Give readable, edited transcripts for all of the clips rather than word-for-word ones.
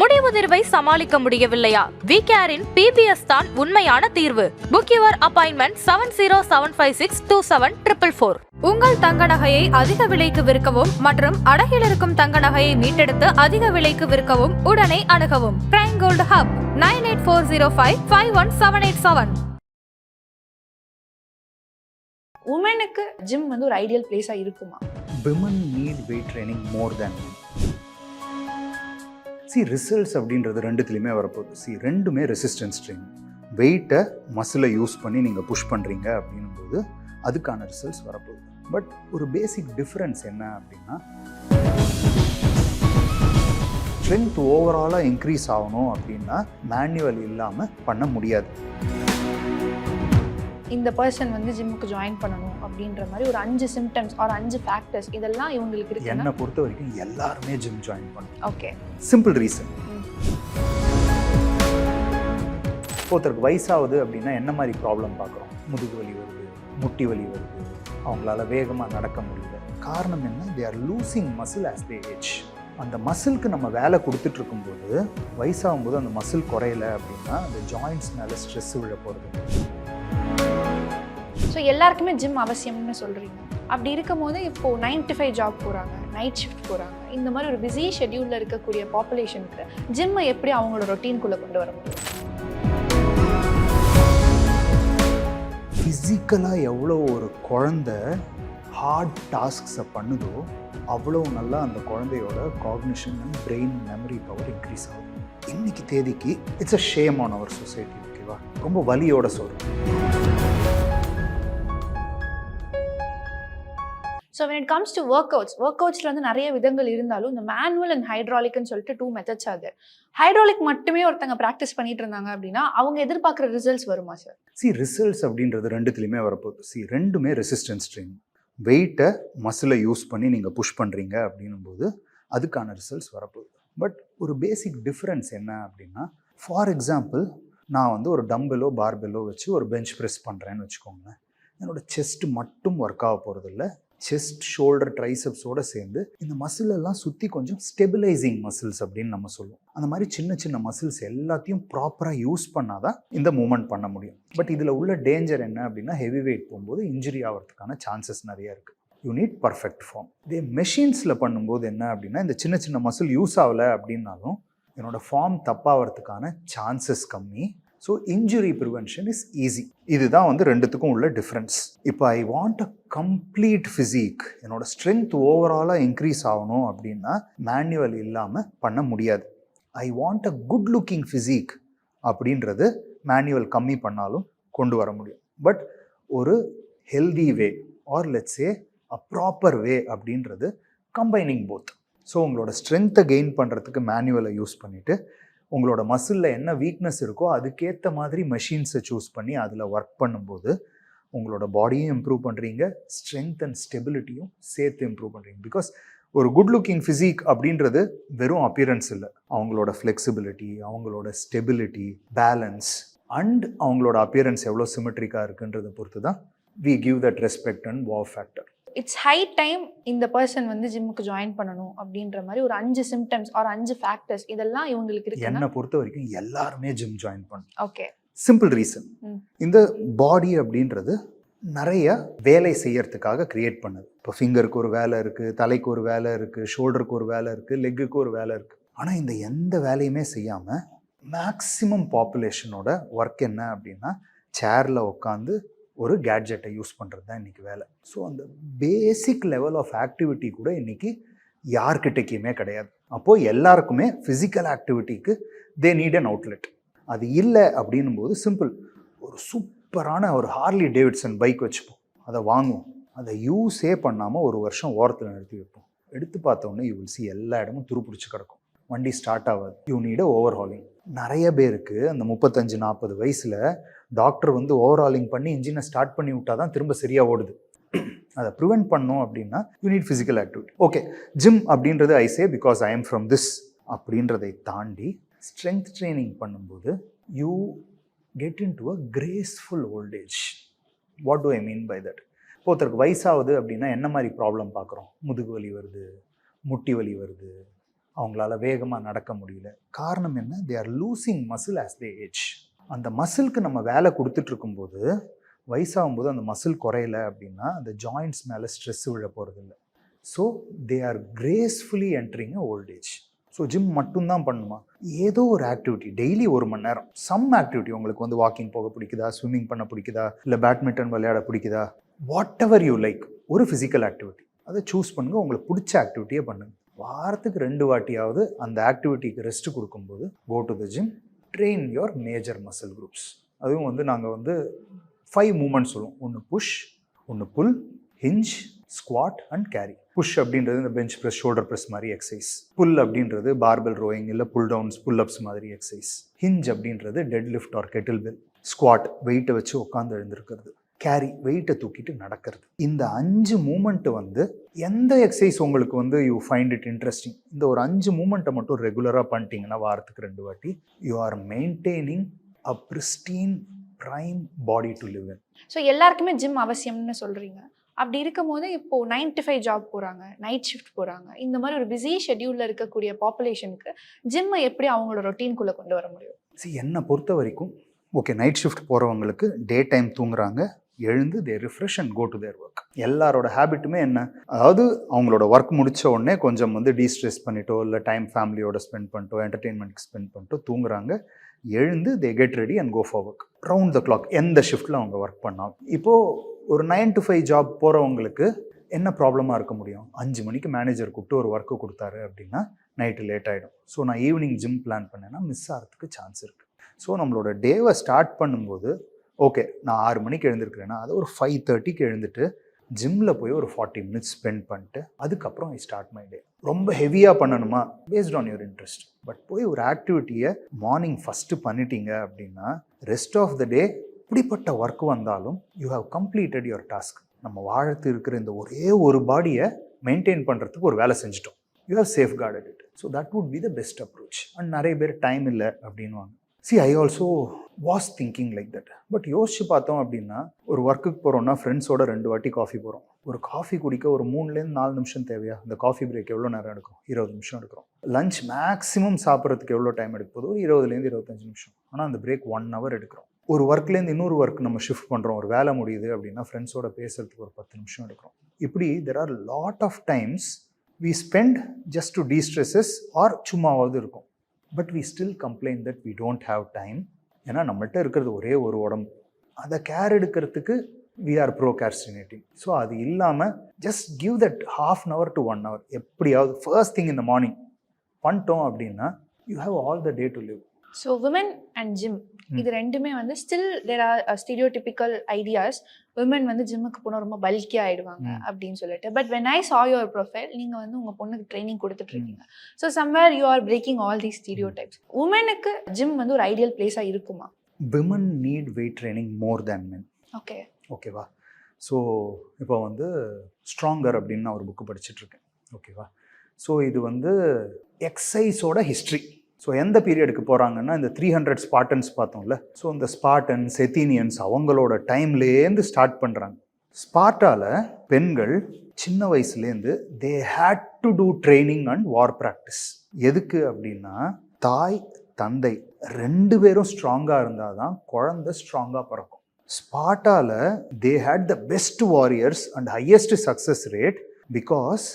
முடிவுதிர்வை சமாளிக்க முடியவில்லையா? விகேரின் பிபிஎஸ் தான் உண்மையான தீர்வு. Book your appointment 7075627444. உங்கள் தங்க நகையை அதிக விலைக்கு விற்கவும் மற்றும் அடகில் இருக்கும் தங்க நகையை மீட்டெடுத்து அதிக விலைக்கு விற்கவும் உடனே அணுகவும். Prime gold hub 9840551787. உமனுக்கு ஜிம் வந்து ஒரு ஐடியல் பிளேஸா இருக்குமா? Women need weight training more than men. Results அப்படின்றது ரெண்டுத்துலையுமே வரப்போகுது. ரெண்டுமே ரெசிஸ்டன்ஸ் ட்ரெயினிங். வெயிட்டை மசிலை யூஸ் பண்ணி நீங்கள் புஷ் பண்ணுறீங்க அப்படின்னும் போது அதுக்கான ரிசல்ட்ஸ் வரப்போகுது. பட் ஒரு பேசிக் டிஃப்ரென்ஸ் என்ன அப்படின்னா, ஸ்ட்ரென்த் ஓவராலாக இன்க்ரீஸ் ஆகணும் அப்படின்னா மேனுவல் இல்லாமல் பண்ண முடியாது. இந்த பர்சன் வந்து ஜிம்முக்கு ஜாயின் பண்ணணும் அப்படின்ற மாதிரி ஒரு 5 சிம்டம்ஸ் ஆர் 5 ஃபேக்டர்ஸ் இதெல்லாம் இவங்களுக்கு இருக்கு. என்னை பொறுத்த வரைக்கும் எல்லாருமே ஜிம் ஜாயின் பண்ணணும். Okay, simple reason. ஒருத்தருக்கு வயசாகுது அப்படின்னா என்ன மாதிரி ப்ராப்ளம் பார்க்குறோம்? முதுகு வலி வருது, முட்டி வலி வருது, அவங்களால வேகமாக நடக்க முடியல. காரணம் என்ன? They are losing muscle as they age. அந்த மசிலுக்கு நம்ம வேலை கொடுத்துட்டு இருக்கும்போது வயசாகும்போது அந்த மசில் குறையல அப்படின்னா அந்த ஜாயின்ட்ஸ் மேலே ஸ்ட்ரெஸ் விழ போகிறது. ஸோ எல்லாருக்குமே ஜிம் அவசியம்னு சொல்கிறீங்க. அப்படி இருக்கும் போது இப்போது 9 to 5 ஜாப் போகிறாங்க, நைட் ஷிஃப்ட் போகிறாங்க, இந்த மாதிரி ஒரு பிஸி ஷெட்யூலில் இருக்கக்கூடிய பாப்புலேஷனுக்கு ஜிம்மை எப்படி அவங்களோட ரொட்டீன்குள்ளே கொண்டு வர முடியும்? ஃபிசிக்கலாக எவ்வளோ ஒரு குழந்தை ஹார்ட் டாஸ்க்ஸை பண்ணுதோ அவ்வளோ நல்லா அந்த குழந்தையோட cognition and brain memory power increase ஆகும். இன்னைக்கு தேதிக்கு it's a shame on our society. ஓகேவா? ரொம்ப வலியோட சொல்கிறேன். So when it comes to work வந்து நிறைய விதங்கள் இருந்தாலும் இந்த மேனுவல் அண்ட் ஹைட்ராலிக்னு சொல்லிட்டு 2 மெத்தட்ஸ் ஆகுது. ஹைட்ராலிக் மட்டுமே ஒருத்தங்க ப்ராக்டிஸ் பண்ணிட்டு இருந்தாங்க அப்படின்னா அவங்க எதிர்பார்க்குற ரிசல்ட்ஸ் வருமா சார்? ரிசல்ட்ஸ் அப்படின்றது ரெண்டுத்துலையுமே வரப்போகுது. ரெண்டுமே ரெசிஸ்டன்ஸ் ட்ரெயினிங். வெயிட்டை மசிலை யூஸ் பண்ணி நீங்கள் புஷ் பண்ணுறீங்க அப்படின்னும் போது அதுக்கான ரிசல்ட்ஸ் வரப்போகுது. பட் ஒரு பேசிக் டிஃப்ரென்ஸ் என்ன அப்படின்னா, ஃபார் எக்ஸாம்பிள் நான் வந்து ஒரு டம்பெலோ பார்பெலோ வச்சு ஒரு பெஞ்ச் ப்ரெஸ் பண்ணுறேன்னு வச்சுக்கோங்க. என்னோடய செஸ்ட் மட்டும் ஒர்க் ஆக போகிறதில்ல, செஸ்ட், ஷோல்டர், ட்ரைசப்ஸோடு சேர்ந்து இந்த மசிலெல்லாம் சுற்றி கொஞ்சம் ஸ்டெபிலைசிங் மசில்ஸ் அப்படின்னு நம்ம சொல்லுவோம். அந்த மாதிரி சின்ன சின்ன மசில்ஸ் எல்லாத்தையும் ப்ராப்பராக யூஸ் பண்ணால் தான் இந்த மூமெண்ட் பண்ண முடியும். பட் இதில் உள்ள டேஞ்சர் என்ன அப்படின்னா, ஹெவி வெயிட் போகும்போது இன்ஜுரி ஆகிறதுக்கான சான்சஸ் நிறைய இருக்குது. You need perfect form. இதே மெஷின்ஸில் பண்ணும்போது என்ன அப்படின்னா, இந்த சின்ன சின்ன மசில் யூஸ் ஆகலை அப்படின்னாலும் என்னோடய ஃபார்ம் தப்பாகிறதுக்கான சான்சஸ் கம்மி. So injury prevention is easy. இதுதான் வந்து ரெண்டுத்துக்கும் உள்ள டிஃப்ரென்ஸ். இப்போ I want a complete physique, என்னோட ஸ்ட்ரென்த் ஓவராலாக இன்க்ரீஸ் ஆகணும் அப்படின்னா மேனுவல் இல்லாமல் பண்ண முடியாது. I want a good looking physique அப்படின்றது மேனுவல் கம்மி பண்ணாலும் கொண்டு வர முடியும். பட் ஒரு healthy way or let's say a proper way அப்படின்றது கம்பைனிங் போத். ஸோ உங்களோட ஸ்ட்ரென்த்தை கெயின் பண்ணுறதுக்கு மேனுவலை யூஸ் பண்ணிவிட்டு உங்களோட மசிலில் என்ன வீக்னஸ் இருக்கோ அதுக்கேற்ற மாதிரி மெஷின்ஸை சூஸ் பண்ணி அதில் ஒர்க் பண்ணும்போது உங்களோட பாடியும் இம்ப்ரூவ் பண்ணுறீங்க, ஸ்ட்ரென்த் அண்ட் ஸ்டெபிலிட்டியும் சேர்த்து இம்ப்ரூவ் பண்ணுறீங்க. பிகாஸ் ஒரு குட் லுக்கிங் ஃபிசிக் அப்படின்றது வெறும் அப்பியரன்ஸ் இல்லை, அவங்களோட ஃப்ளெக்சிபிலிட்டி, அவங்களோட ஸ்டெபிலிட்டி, பேலன்ஸ் அண்ட் அவங்களோட அப்பியரன்ஸ் எவ்வளோ சிமெட்ரிக்காக இருக்குன்றதை பொறுத்து தான் we give that respect and wow factor. It's high time இந்த பர்சன் வந்து ஜிம்முக்கு ஜாயின் பண்ணணும் அப்படின்ற மாதிரி ஒரு 5 சிம்டம்ஸ் ஆர் 5 ஃபேக்டர்ஸ் இதெல்லாம் இவங்களுக்கு இருக்கு. என்னை பொறுத்த வரைக்கும் எல்லாருமே ஜிம் ஜாயின் பண்ணணும். Okay, simple reason. இந்த பாடி அப்படின்றது நிறைய வேலை செய்யறதுக்காக கிரியேட் பண்ணுது. இப்போ ஃபிங்கருக்கு ஒரு வேலை இருக்குது, தலைக்கு ஒரு வேலை இருக்குது, ஷோல்டருக்கு ஒரு வேலை இருக்குது, லெக்குக்கு ஒரு வேலை இருக்குது. ஆனால் இந்த எந்த வேலையுமே செய்யாமல் மேக்ஸிமம் பாப்புலேஷனோட ஒர்க் என்ன அப்படின்னா, சேரில் உட்காந்து ஒரு கேட்ஜெட்டை யூஸ் பண்ணுறது தான் இன்றைக்கி வேலை. ஸோ அந்த பேசிக் லெவல் ஆஃப் ஆக்டிவிட்டி கூட இன்றைக்கி யார்கிட்டக்குமே கிடையாது. அப்போது எல்லாருக்குமே ஃபிசிக்கல் ஆக்டிவிட்டிக்கு தே நீட் அன் அவுட்லெட். அது இல்லை அப்படின்னும் போது சிம்பிள், ஒரு சூப்பரான ஒரு ஹார்லி டேவிட்சன் பைக் வச்சுப்போம், அதை வாங்குவோம், அதை யூஸே பண்ணாமல் ஒரு வருஷம் ஓரத்தில் நிறுத்தி வைப்போம். எடுத்து பார்த்தோன்னே யூ வில் சி எல்லா இடமும் துருப்பிடிச்சு கிடக்கும், வண்டி ஸ்டார்ட் ஆகாது. You need overhauling. நிறைய பேருக்கு அந்த 35-40 வயசில் டாக்டர் வந்து ஓவர்ஹாலிங் பண்ணி இன்ஜினை ஸ்டார்ட் பண்ணி விட்டால் தான் திரும்ப சரியாக ஓடுது. அதை ப்ரிவெண்ட் பண்ணோம் அப்படின்னா you need physical activity. Okay, gym அப்படின்றது I say because I am from this அப்படின்றதை தாண்டி ஸ்ட்ரென்த் ட்ரைனிங் பண்ணும்போது you get into a graceful old age. What do I mean by that? ஒருத்தருக்கு வயசாகுது அப்படின்னா என்ன மாதிரி ப்ராப்ளம் பார்க்குறோம்? முதுகு வலி வருது, முட்டி வலி வருது, அவங்களால வேகமாக நடக்க முடியல. காரணம் என்ன? They are losing muscle as they age. அந்த மசிலுக்கு நம்ம வேலை கொடுத்துட்டு இருக்கும்போது வயசாகும்போது அந்த மசில் குறையல அப்படின்னா அந்த ஜாயிண்ட்ஸ் மேலே ஸ்ட்ரெஸ் விழ போகிறதில்ல. So they are gracefully entering old age. So gym மட்டும்தான் பண்ணுமா? ஏதோ ஒரு ஆக்டிவிட்டி டெய்லி 1 மணி நேரம், சம் ஆக்டிவிட்டி. உங்களுக்கு வந்து வாக்கிங் போக பிடிக்குதா, ஸ்விம்மிங் பண்ண பிடிக்குதா, இல்லை பேட்மிண்டன் விளையாட பிடிக்குதா, வாட் எவர் யூ லைக், ஒரு ஃபிசிக்கல் ஆக்டிவிட்டி அதை சூஸ் பண்ணுங்கள். உங்களுக்கு பிடிச்ச ஆக்டிவிட்டியே பண்ணுங்கள். வாரத்துக்கு 2 வாட்டியாவது அந்த ஆக்டிவிட்டிக்கு ரெஸ்ட் கொடுக்கும்போது go to the gym, train your major muscle groups. அதுவும் வந்து நாங்கள் வந்து 5 மூமெண்ட்ஸ் சொல்லுவோம். ஒன்று புஷ், ஒன்று pull, hinge, squat and carry. Push அப்படின்றது இந்த பெஞ்ச் ப்ரெஸ், ஷோல்டர் ப்ரெஸ் மாதிரி எக்ஸசைஸ். புல் அப்படின்றது பார்பெல் ரோயிங் இல்லை புல் டவுன்ஸ், புல் அப்ஸ் மாதிரி எக்ஸசைஸ். ஹிஞ்ச் அப்படின்றது deadlift or kettlebell. Squat வெயிட்டை வச்சு உட்காந்து எழுந்திருக்கிறது. கேரி வெயிட்டை தூக்கிட்டு நடக்கிறது. இந்த 5 மூமெண்ட்டு வந்து எந்த எக்ஸசைஸ் உங்களுக்கு வந்து யூ ஃபைண்ட் இட் இன்ட்ரெஸ்டிங், இந்த ஒரு 5 மூமெண்ட்டை மட்டும் ரெகுலராக பண்ணிட்டீங்கன்னா வாரத்துக்கு 2 வாட்டி, you are maintaining a பிரிஸ்டீன் prime body to live in. So எல்லாருக்குமே ஜிம் அவசியம்னு சொல்கிறீங்க. அப்படி இருக்கும் போது இப்போது 9 to 5 ஜாப் போகிறாங்க, நைட் ஷிஃப்ட் போகிறாங்க, இந்த மாதிரி ஒரு பிஸி ஷெட்யூலில் இருக்கக்கூடிய பாப்புலேஷனுக்கு ஜிம்மை எப்படி அவங்களோட ரொட்டீன்குள்ளே கொண்டு வர முடியும்? என்னை பொறுத்த வரைக்கும் ஓகே, நைட் ஷிஃப்ட் போகிறவங்களுக்கு டே டைம் தூங்குறாங்க, எழுந்து they refresh and go to their work. எல்லாரோட ஹேபிட்டுமே என்ன, அதாவது அவங்களோட ஒர்க் முடித்த உடனே கொஞ்சம் வந்து டீஸ்ட்ரெஸ் பண்ணிட்டோ இல்லை டைம் ஃபேமிலியோட ஸ்பெண்ட் பண்ணிட்டோ என்டர்டெயின்மெண்ட்க்கு ஸ்பெண்ட் பண்ணிட்டோ தூங்குறாங்க. எழுந்து they get ready and go for work round the clock, எந்த ஷிஃப்ட்டில் அவங்க ஒர்க் பண்ணாலும். இப்போது ஒரு 9 to 5 ஜாப் போகிறவங்களுக்கு என்ன ப்ராப்ளமாக இருக்க முடியும்? 5 மணிக்கு மேனேஜர் கூப்பிட்டு ஒரு ஒர்க்கு கொடுத்தாரு அப்படின்னா நைட்டு லேட் ஆகிடும். ஸோ நான் ஈவினிங் ஜிம் பிளான் பண்ணேன்னா மிஸ் ஆகிறதுக்கு சான்ஸ் இருக்குது. ஸோ நம்மளோட டேவை ஸ்டார்ட் பண்ணும்போது ஓகே, நான் 6 மணிக்கு எழுந்திருக்கிறேன்னா அதை ஒரு 5:30க்கு எழுந்துட்டு ஜிம்மில் போய் ஒரு 40 minutes ஸ்பெண்ட் பண்ணிட்டு அதுக்கப்புறம் ஐ ஸ்டார்ட் மை டே. ரொம்ப ஹெவியாக பண்ணணுமா? Based on your interest. But போய் ஒரு ஆக்டிவிட்டியை மார்னிங் ஃபஸ்ட்டு பண்ணிட்டீங்க அப்படின்னா ரெஸ்ட் ஆஃப் த டே இப்படிப்பட்ட ஒர்க் வந்தாலும் you have completed your task. நம்ம வாழத்து இருக்கிற இந்த ஒரே ஒரு பாடியை மெயின்டைன் பண்ணுறதுக்கு ஒரு வேலை செஞ்சிட்டோம். You have safeguarded it. So that would be the best approach. And நிறைய பேர் டைம் இல்லை அப்படின்வாங்க. I also was thinking like that. But யோசிச்சு பார்த்தோம் அப்படின்னா ஒரு ஒர்க்குக்கு போகிறோம்னா ஃப்ரெண்ட்ஸோட 2 வாட்டி காஃபி போகிறோம். ஒரு காஃபி குடிக்க ஒரு 3லேருந்து 4 நிமிஷம் தேவையா? இந்த காஃபி பிரேக் எவ்வளோ நேரம் எடுக்கும்? 20 நிமிஷம் எடுக்கிறோம். லஞ்ச் மேக்ஸிமம் சாப்பிட்றதுக்கு எவ்வளோ டைம் எடுக்க போதும்? ஒரு 20லேருந்து 25 நிமிஷம். ஆனால் அந்த பிரேக் 1 hour எடுக்கிறோம். ஒரு ஒர்க்லேருந்து இன்னொரு ஒர்க் நம்ம ஷிஃப்ட் பண்ணுறோம், ஒரு வேலை முடியுது அப்படின்னா ஃப்ரெண்ட்ஸோட பேசுறதுக்கு ஒரு 10 நிமிஷம் எடுக்கிறோம். இப்படி there are lot of times we spend just to destresses or சும்மாவது இருக்கும். But we still complain that we don't have time. ஏன்னா நம்மள்கிட்ட இருக்கிறது ஒரே ஒரு உடம்பு, அதை கேர் எடுக்கிறதுக்கு வி ஆர் ப்ரோகாஸ்டினேட்டிங். ஸோ அது இல்லாமல் just give that ½ hour to 1 hour எப்படியாவது ஃபர்ஸ்ட் திங் இந்த மார்னிங் பண்ணிட்டோம் அப்படின்னா you have all the day to live. So women and gym இது ரெண்டுமே வந்து still there are stereotypical ideas. Women வந்து ஜிம்முக்கு போனால் ரொம்ப பல்கியாக ஆயிடுவாங்க அப்படின்னு சொல்லிட்டு. பட் வென் ஐ சா யுவர் ப்ரொஃபைல், நீங்கள் வந்து உங்கள் பொண்ணுக்கு ட்ரைனிங் கொடுத்துட்டு இருக்கீங்க. So somewhere you are breaking all these stereotypes. உமனுக்கு ஜிம் வந்து ஒரு ஐடியல் பிளேஸாக இருக்குமா? Women need weight training more than men. ஓகேவா? ஸோ இப்போ வந்து ஸ்ட்ராங்கர் அப்படின்னு நான் ஒரு புக்கு படிச்சுட்ருக்கேன். ஓகேவா? ஸோ இது வந்து எக்ஸசைஸோட ஹிஸ்ட்ரி. ஸோ எந்த பீரியடுக்கு போகிறாங்கன்னா இந்த 300 ஸ்பார்டன்ஸ் பார்த்தோம்ல. ஸோ இந்த ஸ்பார்டன்ஸ், எத்தீனியன்ஸ் அவங்களோட டைம்லேருந்து ஸ்டார்ட் பண்ணுறாங்க. ஸ்பார்ட்டாவில் பெண்கள் சின்ன வயசுலேருந்து they had to do training and war practice. எதுக்கு அப்படின்னா தாய் தந்தை 2 பேரும் ஸ்ட்ராங்காக இருந்தால் தான் குழந்தை ஸ்ட்ராங்காக பிறக்கும். ஸ்பார்ட்டாவில் they had the best warriors and highest success rate because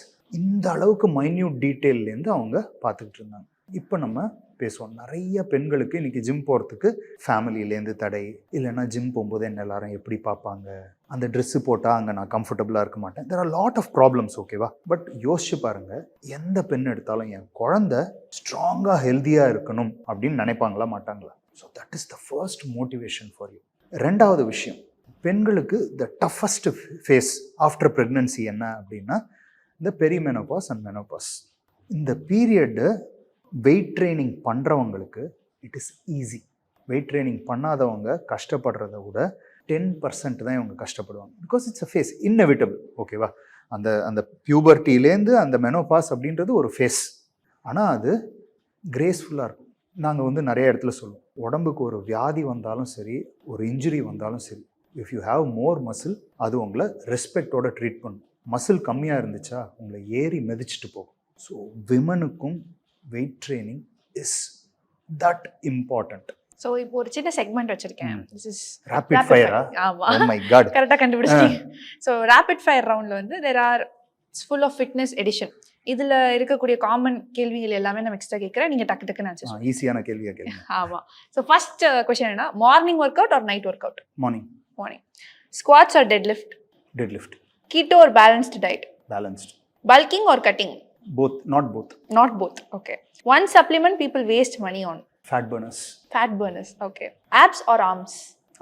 இந்த அளவுக்கு மைன்யூட் டீட்டெயில்லேருந்து அவங்க பார்த்துக்கிட்டு இருந்தாங்க. இப்போ நம்ம பேசுவோம், நிறைய பெண்களுக்கு இன்றைக்கி ஜிம் போகிறதுக்கு ஃபேமிலியிலேருந்து தடை, இல்லைன்னா ஜிம் போகும்போது என்ன எல்லாரும் எப்படி பார்ப்பாங்க, அந்த ட்ரெஸ்ஸு போட்டால் அங்கே நான் கம்ஃபர்டபுளாக இருக்க மாட்டேன். There are lot of problems. ஓகேவா? பட் யோசிச்சு பாருங்கள், எந்த பெண் எடுத்தாலும் என் குழந்தை ஸ்ட்ராங்காக ஹெல்த்தியாக இருக்கணும் அப்படின்னு நினைப்பாங்களா மாட்டாங்களா? So that is the first motivation for you. 2வது விஷயம், பெண்களுக்கு the toughest phase after pregnancy என்ன அப்படின்னா இந்த பெரிமெனோபாஸ் அண்ட் மெனோபாஸ். இந்த பீரியடு வெயிட் ட்ரைனிங் பண்ணுறவங்களுக்கு it is easy. Weight training பண்ணாதவங்க கஷ்டப்படுறத விட 10% தான் இவங்க கஷ்டப்படுவாங்க. Because it's a phase, inevitable. ஓகேவா? அந்த பியூபர்ட்டிலேருந்து அந்த மெனோபாஸ் அப்படின்றது ஒரு ஃபேஸ். ஆனால் அது கிரேஸ்ஃபுல்லாக இருக்கும். நாங்கள் வந்து நிறைய இடத்துல சொல்லுவோம், உடம்புக்கு ஒரு வியாதி வந்தாலும் சரி, ஒரு இன்ஜுரி வந்தாலும் சரி, if you have more muscle அது உங்களை ரெஸ்பெக்டோட ட்ரீட் பண்ணும். மசில் கம்மியாக இருந்துச்சா உங்களை ஏறி மிதிச்சுட்டு போகும். ஸோ விமனுக்கும் weight training is that important. So இப்போ ஒரு சின்ன செக்மெண்ட் வச்சிருக்கேன். This is Rapid fire. ஆமா, Oh my god. கரெக்டாக கண்டுபிடிச்சிட்டீங்க. ஸோ ரேபிட் ஃபயர் ரவுண்டில் வந்து there are full of fitness edition. இதில் இருக்கக்கூடிய காமன் கேள்விகள் எல்லாமே நம்ம எக்ஸ்ட்ரா கேட்குறேன், நீங்கள் டக்கு டக்குன்னு ஆன்சர். ஈஸியான கேள்வியா கேளுங்க. ஆமாம். ஸோ ஃபர்ஸ்ட் கொஸ்டின் என்ன, morning workout or night workout? Morning. Morning. Squats or deadlift? Deadlift. Keto or balanced diet? Balanced. Bulking or cutting? Both, not both. Not both. Okay. One supplement people waste money on? Fat burners. Fat burners. Okay. Abs or arms?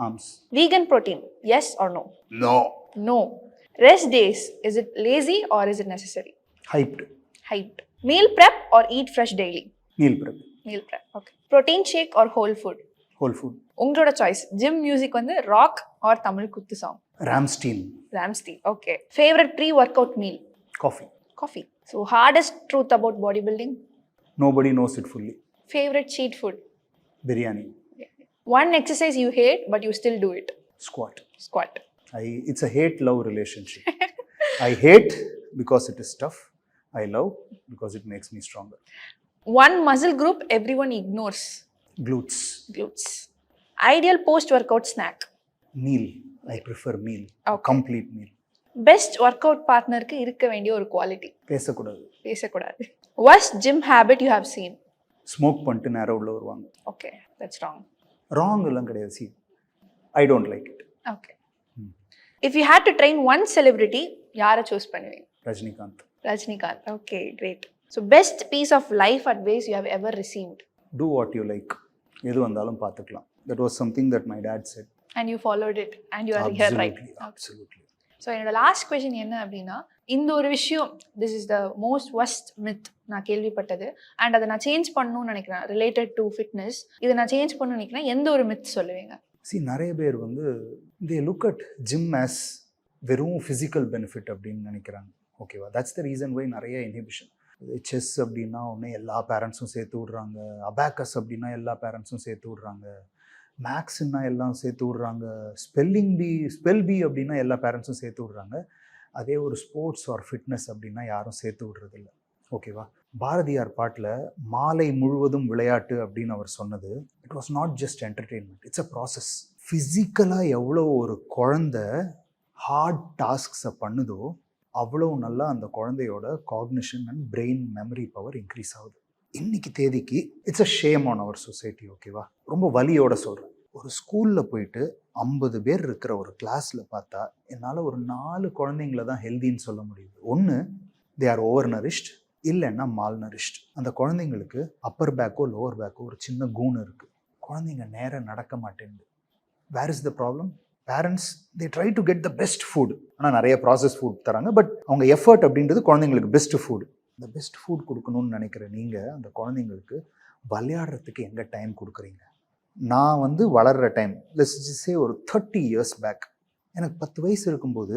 Arms. Vegan protein? Yes or no? No. No. Rest days, is it lazy or is it necessary? Hyped. Hyped. Meal prep or eat fresh daily? Meal prep. Meal prep. Okay. Protein shake or whole food? Whole food. உங்களோட choice. Gym music வந்து rock R Tamil குத்து song? Ramstein. Ramstein. Okay. Favorite pre-workout meal? Coffee. Coffee. So hardest truth about bodybuilding? Nobody knows it fully. Favorite cheat food? Biryani. One exercise you hate but you still do it? Squat. Squat. It's a hate-love relationship. I hate because it is tough. I love because it makes me stronger. One muscle group everyone ignores? Glutes. Glutes. Ideal post-workout snack? Meal. I prefer meal. Okay. Complete meal. Best workout பார்ட்னருக்கு இருக்க வேண்டிய ஒரு quality? பேசக்கூடாது. பேசக்கூடாது. worst gym habit you have seen? Smoke பண்ணிட்டு நேரம் உள்ள வருவாங்க. Okay, that's wrong. ராங் எல்லாம் கிடையாது. See, I don't like it. Okay. If you had to train one celebrity, யாரை சூஸ் பண்ணுவீங்க? Rajinikanth. Rajinikanth. Okay, great. So best piece of life advice you have ever received? Do what you like. எது வந்தாலும் பார்த்துக்கலாம். That was something that my dad said. And you followed it and you are here right. Absolutely. So என்னோட last question என்ன அப்படின்னா, இந்த ஒரு விஷயம், this is the most worst myth நான் கேள்விப்பட்டது, அண்ட் அதை நான் சேஞ்ச் பண்ணணும்னு நினைக்கிறேன். ரிலேட்டட் டு ஃபிட்னஸ், இதை நான் சேஞ்ச் பண்ணணும்னு நினைக்கிறேன். எந்த ஒரு மித் சொல்லுவீங்க? நிறைய பேர் வந்து they look at gym as வெறும் ஃபிசிக்கல் பெனிஃபிட் அப்படின்னு நினைக்கிறாங்க. ஓகேவா? தட்ஸ் த ரீசன் வை நிறைய இன்ஹிபிஷன். செஸ் அப்படின்னா ஒன்று எல்லா பேரண்ட்ஸும் சேர்த்து விட்றாங்க, அபாக்கஸ் அப்படின்னா எல்லா பேரண்ட்ஸும் சேர்த்து விட்றாங்க, மேக்ஸ்ன்னா எல்லாம் சேர்த்து விட்றாங்க, ஸ்பெல் பி அப்படின்னா எல்லா பேரண்ட்ஸும் சேர்த்து விட்றாங்க. அதே ஒரு ஸ்போர்ட்ஸ் ஆர் ஃபிட்னஸ் அப்படின்னா யாரும் சேர்த்து விட்றதில்ல. ஓகேவா? பாரதியார் பாட்டில் மாலை முழுவதும் விளையாட்டு அப்படின்னு அவர் சொன்னது, it was not just entertainment, it's a process. ஃபிசிக்கலாக எவ்வளோ ஒரு குழந்தை ஹார்ட் டாஸ்க்ஸை பண்ணுதோ அவ்வளோ நல்லா அந்த குழந்தையோட cognition and brain memory power increase ஆகுது. இன்னைக்கு தேதிக்கு it's a shame on our society. ஓகேவா? ரொம்ப வலியோட சொல்கிறேன். ஒரு ஸ்கூலில் போயிட்டு 50 பேர் இருக்கிற ஒரு கிளாஸில் பார்த்தா என்னால் ஒரு 4 குழந்தைங்கள தான் ஹெல்தின்னு சொல்ல முடியுது. ஒன்று, தே ஆர் ஓவர் நரிஷ்ட், இல்லைன்னா மால் நரிஷ்ட். அந்த குழந்தைங்களுக்கு அப்பர் பேக்கோ லோவர் பேக்கோ ஒரு சின்ன கூணு இருக்குது. குழந்தைங்க நேரம் நடக்க மாட்டேங்குது. Where is the problem? Parents they try to get the best food. ஆனால் நிறைய ப்ராசஸ் ஃபுட் தராங்க. பட் அவங்க எஃபர்ட் அப்படின்றது குழந்தைங்களுக்கு பெஸ்ட் ஃபுட். இந்த பெஸ்ட் ஃபுட் கொடுக்கணும்னு நினைக்கிற நீங்கள் அந்த குழந்தைங்களுக்கு விளையாடுறதுக்கு எங்கே டைம் கொடுக்குறீங்க? நான் வந்து வளர்கிற டைம், லெட்ஸ் சே ஒரு 30 years பேக், எனக்கு 10 வயசு இருக்கும்போது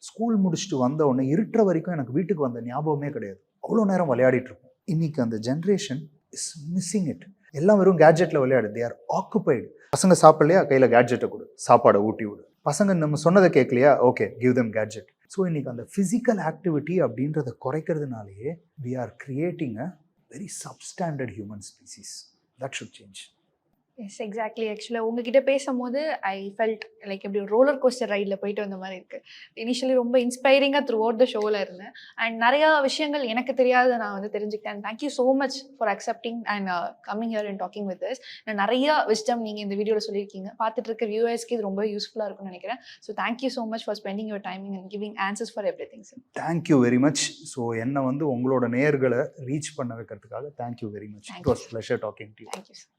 ஸ்கூல் முடிச்சுட்டு வந்த உடனே இருட்டுற வரைக்கும் எனக்கு வீட்டுக்கு வந்த ஞாபகமே கிடையாது. அவ்வளோ நேரம் விளையாடிட்டு இருப்போம். இன்னைக்கு அந்த ஜென்ரேஷன் இஸ் மிஸ்ஸிங் இட். எல்லாம் வெறும் கேட்ஜெட்டில் விளையாடு. They are occupied. பசங்க சாப்பிடலையா, கையில் கேட்ஜெட்டை கொடு, சாப்பாடை ஊட்டி விடு. பசங்க நம்ம சொன்னதை கேட்கலையா, okay, give them gadget. So இன்னைக்கு அந்த ஃபிசிக்கல் ஆக்டிவிட்டி அப்படின்றத குறைக்கிறதுனாலேயே we are creating a very substandard human species. That should change. Yes, exactly. ஆக்சுவலாக உங்ககிட்ட பேசும்போது ஐ ஃபெல்ட் லைக் எப்படி ஒரு ரோலர் கோஸ்டர் ரைடில் போயிட்டு வந்த மாதிரி இருக்குது. இனிஷியலி ரொம்ப இன்ஸ்பைரிங்காக த்ரூ அவுட் த ஷோவில் இருந்தேன். அண்ட் நிறையா விஷயங்கள் எனக்கு தெரியாத நான் வந்து தெரிஞ்சுக்கிட்டேன். Thank you so much for accepting and coming here and talking with this. நிறைய விஸ்டம் நீங்கள் இந்த வீடியோவில் சொல்லியிருக்கீங்க. பார்த்துட்டு இருக்க வியூவர்ஸ்க்கு இது ரொம்ப யூஸ்ஃபுல்லாக இருக்கும்னு நினைக்கிறேன். So thank you so much for spending your timing and giving answers for every thing. Sir, thank you very much. So என்னை வந்து உங்களோட நேயர்களை ரீச் பண்ண வைக்கிறதுக்காக thank you very much. It was pleasure talking to you. Thank you sir.